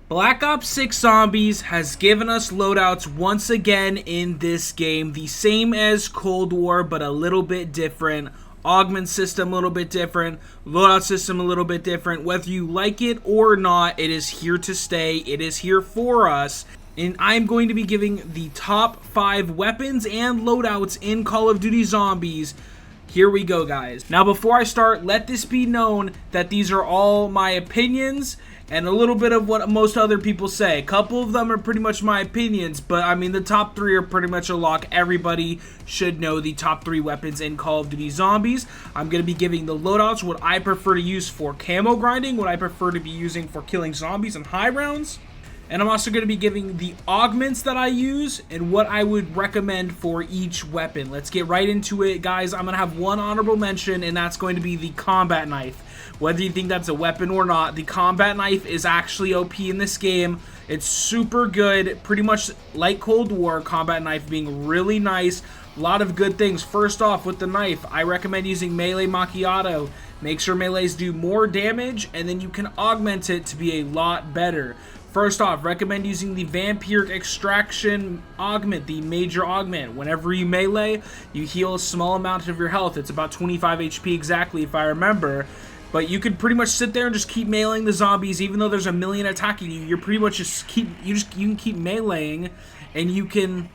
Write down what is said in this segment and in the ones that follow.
Black Ops 6 Zombies has given us loadouts once again in this game. The same as Cold War, but a little bit different. Augment system a little bit different. Loadout system a little bit different. Whether you like it or not, it is here to stay. It is here for us. And I'm going to be giving the top 5 weapons and loadouts in Call of Duty Zombies. Here we go, guys. Now, before I start, let this be known that these are all my opinions and a little bit of what most other people say. A couple of them are pretty much my opinions, but I mean, the top 3 are pretty much a lock. Everybody should know the top 3 weapons in Call of Duty Zombies. I'm going to be giving the loadouts, what I prefer to use for camo grinding, what I prefer to be using for killing zombies and high rounds. And I'm also going to be giving the augments that I use and what I would recommend for each weapon. Let's get right into it, guys. I'm going to have one honorable mention, and that's going to be the combat knife. Whether you think that's a weapon or not, the combat knife is actually OP in this game. It's super good, pretty much like Cold War, combat knife being really nice. A lot of good things. First off, with the knife, I recommend using melee macchiato. Make sure melees do more damage, and then you can augment it to be a lot better. First off, recommend using the Vampiric Extraction Augment, the major augment. Whenever you melee, you heal a small amount of your health. It's about 25 HP exactly, if I remember. But you could pretty much sit there and just keep meleeing the zombies, even though there's a million attacking you. You're pretty much just you can keep meleeing, and you can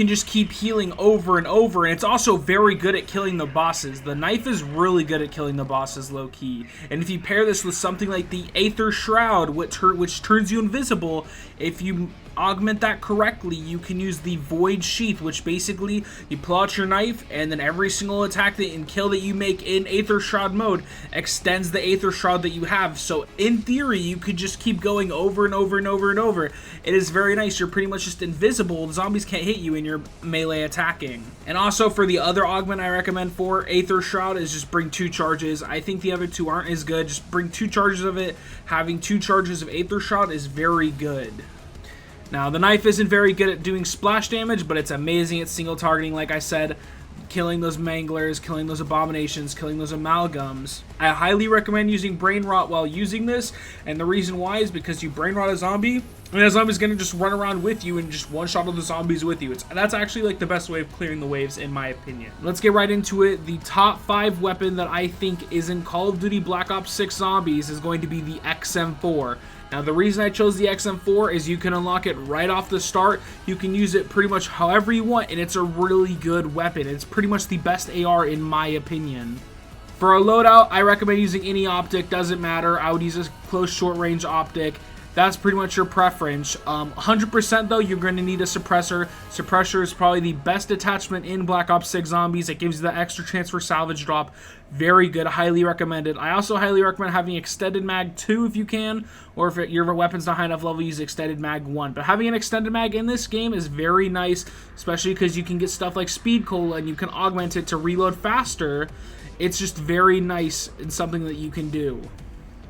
just keep healing over and over. And it's also very good at killing the bosses. The knife is really good at killing the bosses, low key. And if you pair this with something like the Aether Shroud, which turns you invisible, if you augment that correctly, you can use the Void Sheath, which basically you pull out your knife, and then every single attack and kill that you make in Aether Shroud mode extends the Aether Shroud that you have. So in theory, you could just keep going over and over and over and over. It is very nice. You're pretty much just invisible. The zombies can't hit you in your melee attacking. And also for the other augment I recommend for Aether Shroud is just bring 2 charges. I think the other 2 aren't as good. Just bring 2 charges of it. Having 2 charges of Aether Shroud is very good. Now, the knife isn't very good at doing splash damage, but it's amazing at single targeting, like I said, killing those manglers, killing those abominations, killing those amalgams. I highly recommend using brain rot while using this, and the reason why is because you brain rot a zombie, and that zombie's gonna just run around with you and just one-shot all the zombies with you. That's actually like the best way of clearing the waves, in my opinion. Let's get right into it. The top 5 weapon that I think is in Call of Duty Black Ops 6 Zombies is going to be the XM4. Now, the reason I chose the XM4 is you can unlock it right off the start. You can use it pretty much however you want, and it's a really good weapon. It's pretty much the best AR in my opinion. For a loadout, I recommend using any optic, doesn't matter. I would use a close short range optic. That's pretty much your preference. 100% though, you're going to need a suppressor. Suppressor is probably the best attachment in Black Ops 6 Zombies. It gives you the extra chance for salvage drop. Very good, highly recommended. I also highly recommend having extended mag 2 if you can, or if your weapon's not high enough level, use extended mag 1. But having an extended mag in this game is very nice, especially because you can get stuff like speed cola and you can augment it to reload faster. It's just very nice and something that you can do.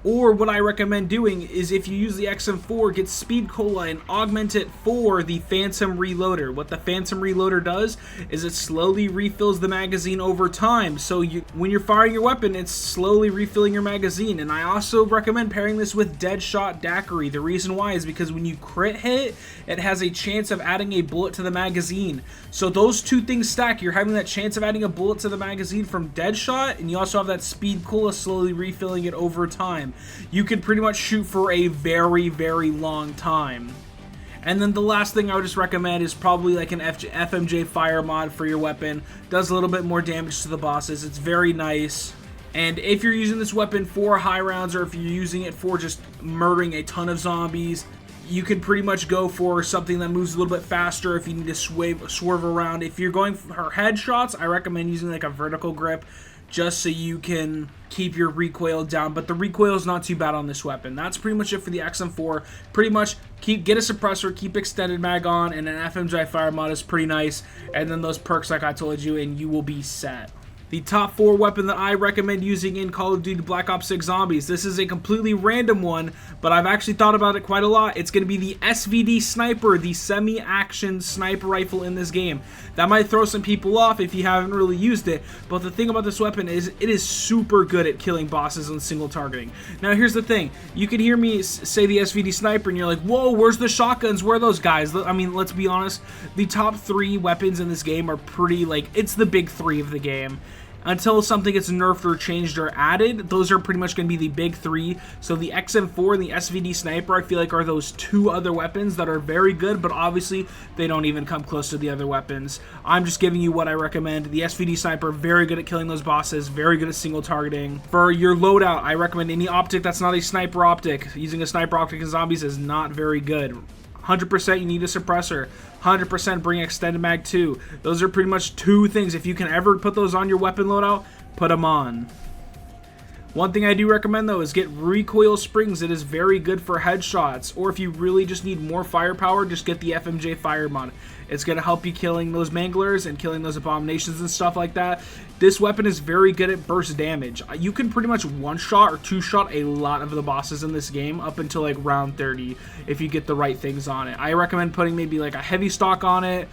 Or what I recommend doing is if you use the XM4, get Speed Cola and augment it for the Phantom Reloader. What the Phantom Reloader does is it slowly refills the magazine over time. So when you're firing your weapon, it's slowly refilling your magazine. And I also recommend pairing this with Deadshot Daiquiri. The reason why is because when you crit hit, it has a chance of adding a bullet to the magazine. So those 2 things stack. You're having that chance of adding a bullet to the magazine from Deadshot, and you also have that Speed Cola slowly refilling it over time. You can pretty much shoot for a very, very long time. And then the last thing I would just recommend is probably like an FMJ fire mod for your weapon. Does a little bit more damage to the bosses. It's very nice. And if you're using this weapon for high rounds, or if you're using it for just murdering a ton of zombies, you can pretty much go for something that moves a little bit faster if you need to swerve around. If you're going for headshots, I recommend using like a vertical grip, just so you can keep your recoil down. But the recoil is not too bad on this weapon. That's pretty much it for the XM4. Pretty much get a suppressor, keep extended mag on, and an FMJ fire mod is pretty nice. And then those perks like I told you, and you will be set. The top 4 weapon that I recommend using in Call of Duty Black Ops 6 Zombies. This is a completely random one, but I've actually thought about it quite a lot. It's going to be the SVD Sniper, the semi-action sniper rifle in this game. That might throw some people off if you haven't really used it, but the thing about this weapon is it is super good at killing bosses on single targeting. Now here's the thing, you can hear me say the SVD Sniper and you're like, whoa, where's the shotguns, where are those guys? I mean, let's be honest, the top 3 weapons in this game are pretty, like, it's the big 3 of the game. Until something gets nerfed or changed or added, those are pretty much going to be the big 3. So the XM4 and the SVD Sniper, I feel like, are those 2 other weapons that are very good, but obviously they don't even come close to the other weapons. I'm just giving you what I recommend. The SVD Sniper, very good at killing those bosses, very good at single targeting. For your loadout, I recommend any optic that's not a sniper optic. Using a sniper optic in zombies is not very good. 100% you need a suppressor. 100% bring extended mag too. Those are pretty much 2 things. If you can ever put those on your weapon loadout, put them on. One thing I do recommend though is get recoil springs. It is very good for headshots. Or if you really just need more firepower, just get the FMJ fire mod. It's going to help you killing those manglers and killing those abominations and stuff like that. This weapon is very good at burst damage. You can pretty much one-shot or two-shot a lot of the bosses in this game up until like round 30 if you get the right things on it. I recommend putting maybe like a heavy stock on it,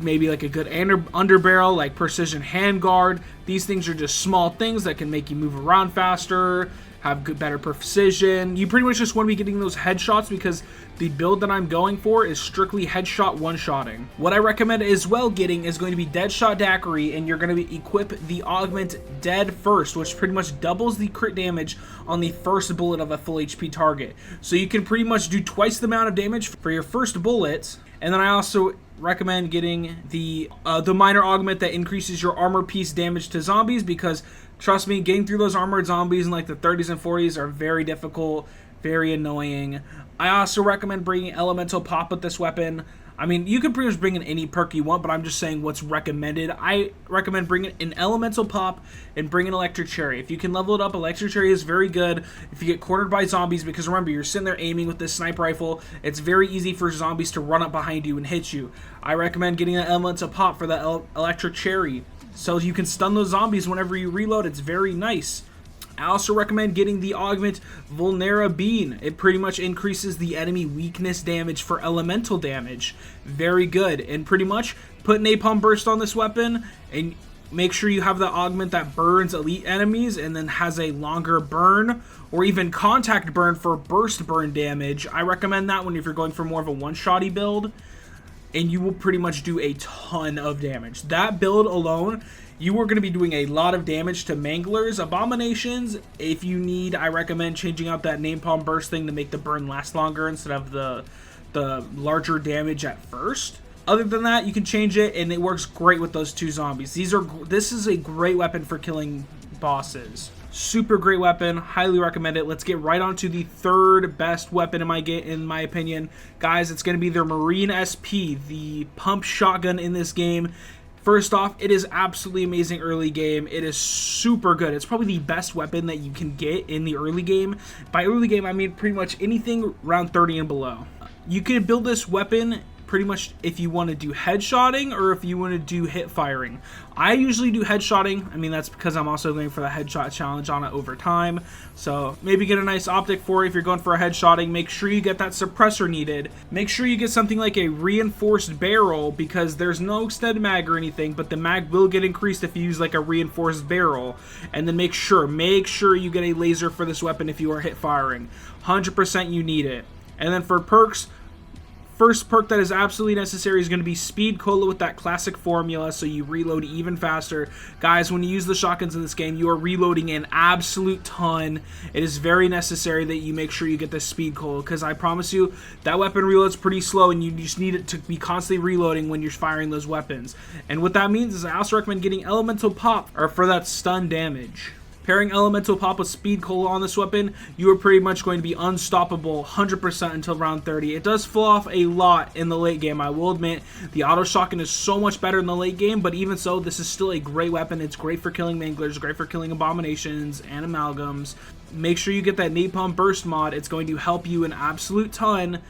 maybe like a good underbarrel, like precision handguard. These things are just small things that can make you move around faster, have better precision. You pretty much just want to be getting those headshots because the build that I'm going for is strictly headshot one-shotting. What I recommend as well getting is going to be Deadshot Daiquiri, and you're going to equip the augment Dead First, which pretty much doubles the crit damage on the first bullet of a full HP target. So you can pretty much do twice the amount of damage for your first bullet. And then I also recommend getting the minor augment that increases your armor piece damage to zombies, because trust me, getting through those armored zombies in like the 30s and 40s are very difficult, very annoying. I also recommend bringing Elemental Pop with this weapon. I mean, you can pretty much bring in any perk you want, but I'm just saying what's recommended. I recommend bringing an Elemental Pop and bring an Electric Cherry. If you can level it up, Electric Cherry is very good if you get cornered by zombies, because remember, you're sitting there aiming with this sniper rifle. It's very easy for zombies to run up behind you and hit you. I recommend getting an Elemental Pop for the Electric Cherry, so you can stun those zombies whenever you reload. It's very nice. I also recommend getting the augment Vulnera Bean. It pretty much increases the enemy weakness damage for elemental damage. Very good. And pretty much put Napalm Burst on this weapon and make sure you have the augment that burns elite enemies and then has a longer burn, or even contact burn for burst burn damage. I recommend that one if you're going for more of a one-shotty build, and you will pretty much do a ton of damage. That build alone, you are going to be doing a lot of damage to manglers, abominations. If you need, I recommend changing out that Napalm Burst thing to make the burn last longer instead of the larger damage at first. Other than that, you can change it, and it works great with those 2 zombies. This is a great weapon for killing bosses. Super great weapon, highly recommend it. Let's get right on to the 3rd best weapon in my opinion. Guys, it's going to be their Marine SP, the pump shotgun in this game. First off, it is absolutely amazing early game. It is super good. It's probably the best weapon that you can get in the early game. By early game, I mean pretty much anything around 30 and below. You can build this weapon pretty much if you want to do headshotting or if you want to do hip firing. I usually do headshotting. I mean, that's because I'm also going for the headshot challenge on it over time. So maybe get a nice optic for it if you're going for a headshotting. Make sure you get that suppressor needed. Make sure you get something like a reinforced barrel, because there's no extended mag or anything, but the mag will get increased if you use like a reinforced barrel. And then make sure you get a laser for this weapon if you are hip firing. 100% you need it. And then for perks, first perk that is absolutely necessary is going to be Speed Cola with that classic formula, so you reload even faster. Guys, when you use the shotguns in this game, you are reloading an absolute ton. It is very necessary that you make sure you get the Speed Cola, because I promise you, that weapon reloads pretty slow, and you just need it to be constantly reloading when you're firing those weapons. And what that means is I also recommend getting Elemental Pop for that stun damage. Pairing Elemental Pop with Speed Cola on this weapon, you are pretty much going to be unstoppable 100% until round 30. It does fall off a lot in the late game, I will admit. The auto shotgun is so much better in the late game, but even so, this is still a great weapon. It's great for killing manglers, great for killing abominations and amalgams. Make sure you get that Napalm Burst mod. It's going to help you an absolute ton.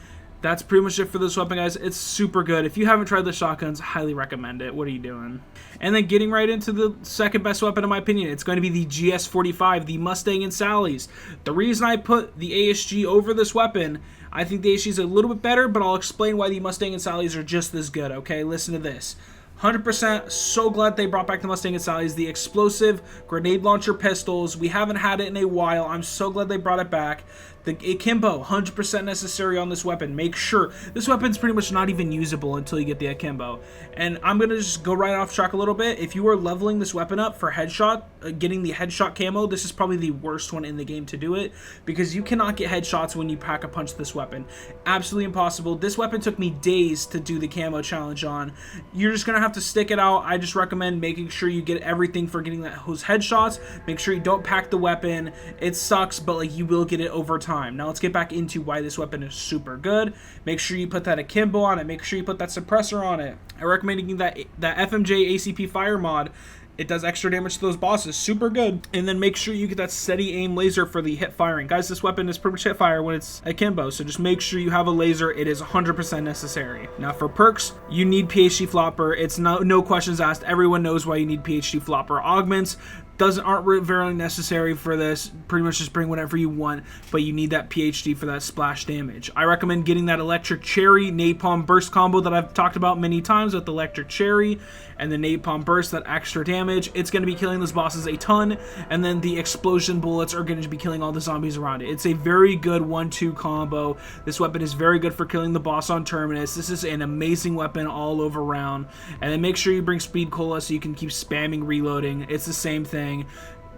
That's pretty much it for this weapon, guys. It's super good. If you haven't tried the shotguns, highly recommend it. What are you doing? And then getting right into the second best weapon, in my opinion, it's going to be the GS45, the Mustang and Sally's. The reason I put the ASG over this weapon, I think the ASG is a little bit better, but I'll explain why the Mustang and Sally's are just as good, okay? Listen to this. 100% so glad they brought back the Mustang and Sally's, the explosive grenade launcher pistols. We haven't had it in a while. I'm so glad they brought it back. The akimbo, 100% necessary on this weapon. Make sure. This weapon's pretty much not even usable until you get the akimbo. And I'm going to just go right off track a little bit. If you are leveling this weapon up for headshot, getting the headshot camo, this is probably the worst one in the game to do it, because you cannot get headshots when you pack a punch this weapon. Absolutely impossible. This weapon took me days to do the camo challenge on. You're just going to have to stick it out. I just recommend making sure you get everything for getting those headshots. Make sure you don't pack the weapon. It sucks, but like, you will get it over time. Now let's get back into why this weapon is super good. Make sure you put that akimbo on it. Make sure you put that suppressor on it. I recommend getting that FMJ ACP fire mod. It does extra damage to those bosses. Super good. And then make sure you get that steady aim laser for the hip firing. Guys, this weapon is pretty much hip fire when it's akimbo, so just make sure you have a laser. It is 100% necessary. Now for perks, you need PhD flopper. It's no questions asked. Everyone knows why you need PhD flopper. Augments aren't very necessary for this. Pretty much just bring whatever you want, but you need that PhD for that splash damage. I recommend getting that electric cherry napalm burst combo that I've talked about many times with electric cherry and the napalm burst, that extra damage. It's going to be killing those bosses a ton, and then the explosion bullets are going to be killing all the zombies around it. It's a very good 1-2 combo. This weapon is very good for killing the boss on Terminus. This is an amazing weapon all over round. And then make sure you bring speed cola so you can keep spamming reloading. It's the same thing.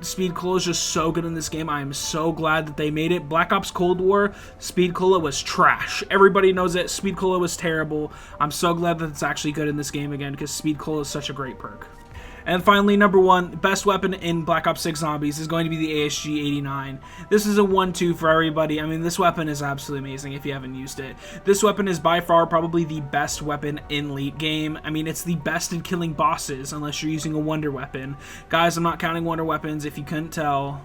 Speed Cola is just so good in this game. I am so glad that they made it. Black Ops Cold War, Speed Cola was trash. Everybody knows it. Speed Cola was terrible. I'm so glad that it's actually good in this game again, because Speed Cola is such a great perk. And finally, number one, best weapon in Black Ops 6 Zombies is going to be the ASG-89. This is a 1-2 for everybody. I mean, this weapon is absolutely amazing if you haven't used it. This weapon is by far probably the best weapon in late game. I mean, it's the best in killing bosses, unless you're using a wonder weapon. Guys, I'm not counting wonder weapons if you couldn't tell.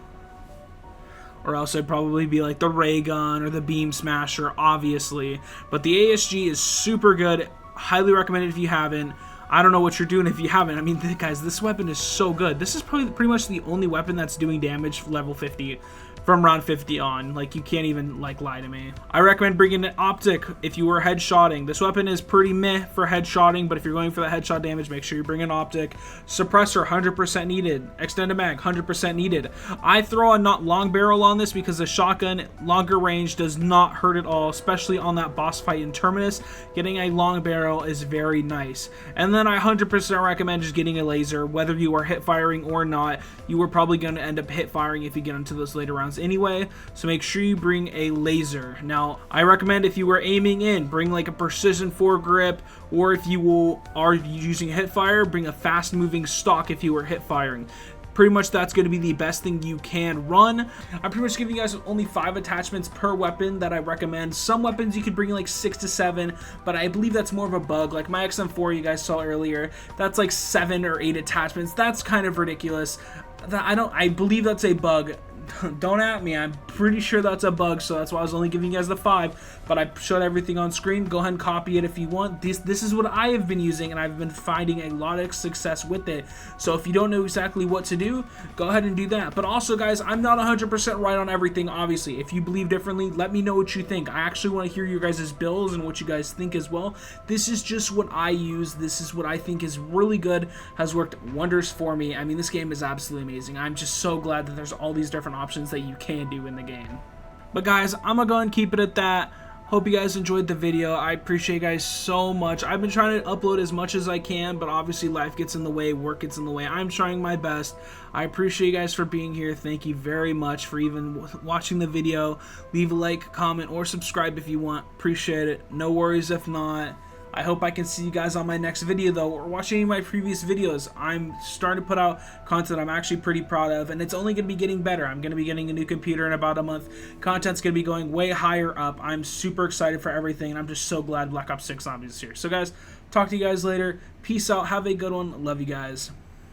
Or else it'd probably be like the ray gun or the beam smasher, obviously. But the ASG is super good. Highly recommend it if you haven't. I don't know what you're doing if you haven't. I mean, guys, this weapon is so good. This is probably pretty much the only weapon that's doing damage level 50 from round 50 on. Like, you can't even, like, lie to me. I recommend bringing an optic if you were headshotting. This weapon is pretty meh for headshotting, but if you're going for the headshot damage, make sure you bring an optic. Suppressor, 100% needed. Extended mag, 100% needed. I throw a not long barrel on this because the shotgun, longer range, does not hurt at all, especially on that boss fight in Terminus. Getting a long barrel is very nice. And then I 100% recommend just getting a laser. Whether you are hip firing or not, you are probably going to end up hip firing if you get into those later rounds anyway, so make sure you bring a laser. Now, I recommend if you were aiming in, bring like a precision foregrip, or if you are using hip fire, bring a fast moving stock if you were hip firing. Pretty much that's going to be the best thing you can run. I'm pretty much giving you guys only 5 attachments per weapon that I recommend. Some weapons you could bring like 6 to 7, but I believe that's more of a bug. Like my XM4 you guys saw earlier, that's like 7 or 8 attachments. That's kind of ridiculous. I believe that's a bug. Don't at me, I'm pretty sure that's a bug, so that's why I was only giving you guys the 5, but I showed everything on screen. Go ahead and copy it if you want. This is what I have been using, and I've been finding a lot of success with it. So if you don't know exactly what to do, go ahead and do that. But also, guys, I'm not 100% right on everything, obviously. If you believe differently, let me know what you think. I actually want to hear your guys' builds and what you guys think as well. This is just what I use. This is what I think is really good, has worked wonders for me. I mean, this game is absolutely amazing. I'm just so glad that there's all these different options that you can do in the game. But guys, I'm gonna go ahead and keep it at that. Hope you guys enjoyed the video. I appreciate you guys so much. I've been trying to upload as much as I can, but obviously life gets in the way, work gets in the way. I'm trying my best. I appreciate you guys for being here. Thank you very much for even watching the video. Leave a like, comment, or subscribe if you want. Appreciate it. No worries if not. I hope I can see you guys on my next video, though, or watch any of my previous videos. I'm starting to put out content I'm actually pretty proud of, and it's only going to be getting better. I'm going to be getting a new computer in about a month. Content's going to be going way higher up. I'm super excited for everything, and I'm just so glad Black Ops 6 Zombies is here. So, guys, talk to you guys later. Peace out. Have a good one. Love you guys.